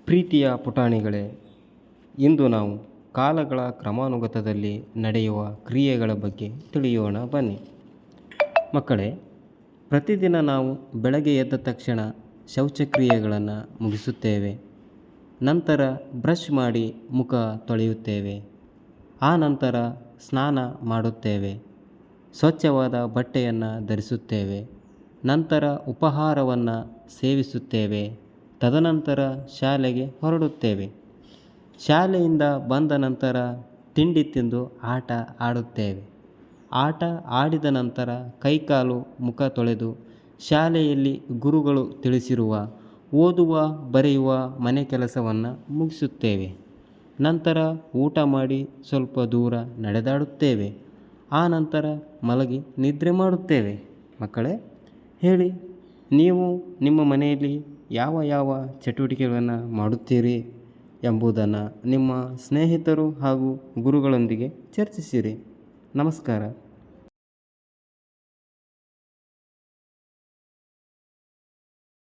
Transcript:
ಪ್ರೀತಿಯ ಪುಟಾಣಿಗಳೇ, ಇಂದು ನಾವು ಕಾಲಗಳ ಕ್ರಮಾನುಗತದಲ್ಲಿ ನಡೆಯುವ ಕ್ರಿಯೆಗಳ ಬಗ್ಗೆ ತಿಳಿಯೋಣ ಬನ್ನಿ. ಮಕ್ಕಳೇ, ಪ್ರತಿದಿನ ನಾವು ಬೆಳಗ್ಗೆ ಎದ್ದ ತಕ್ಷಣ ಶೌಚಕ್ರಿಯೆಗಳನ್ನು ಮುಗಿಸುತ್ತೇವೆ. ನಂತರ ಬ್ರಷ್ ಮಾಡಿ ಮುಖ ತೊಳೆಯುತ್ತೇವೆ. ಆ ನಂತರ ಸ್ನಾನ ಮಾಡುತ್ತೇವೆ. ಸ್ವಚ್ಛವಾದ ಬಟ್ಟೆಯನ್ನು ಧರಿಸುತ್ತೇವೆ. ನಂತರ ಉಪಹಾರವನ್ನು ಸೇವಿಸುತ್ತೇವೆ. ತದನಂತರ ಶಾಲೆಗೆ ಹೊರಡುತ್ತೇವೆ. ಶಾಲೆಯಿಂದ ಬಂದ ನಂತರ ತಿಂಡಿ ತಿಂದು ಆಟ ಆಡುತ್ತೇವೆ. ಆಟ ಆಡಿದ ನಂತರ ಕೈಕಾಲು ಮುಖ ತೊಳೆದು ಶಾಲೆಯಲ್ಲಿ ಗುರುಗಳು ತಿಳಿಸಿರುವ ಓದುವ ಬರೆಯುವ ಮನೆ ಕೆಲಸವನ್ನು ಮುಗಿಸುತ್ತೇವೆ. ನಂತರ ಊಟ ಮಾಡಿ ಸ್ವಲ್ಪ ದೂರ ನಡೆದಾಡುತ್ತೇವೆ. ಆ ನಂತರ ಮಲಗಿ ನಿದ್ರೆ ಮಾಡುತ್ತೇವೆ. ಮಕ್ಕಳೇ, ಹೇಳಿ, ನೀವು ನಿಮ್ಮ ಮನೆಯಲ್ಲಿ ಯಾವ ಯಾವ ಚಟುವಟಿಕೆಗಳನ್ನು ಮಾಡುತ್ತೀರಿ ಎಂಬುದನ್ನು ನಿಮ್ಮ ಸ್ನೇಹಿತರು ಹಾಗೂ ಗುರುಗಳೊಂದಿಗೆ ಚರ್ಚಿಸಿರಿ. ನಮಸ್ಕಾರ.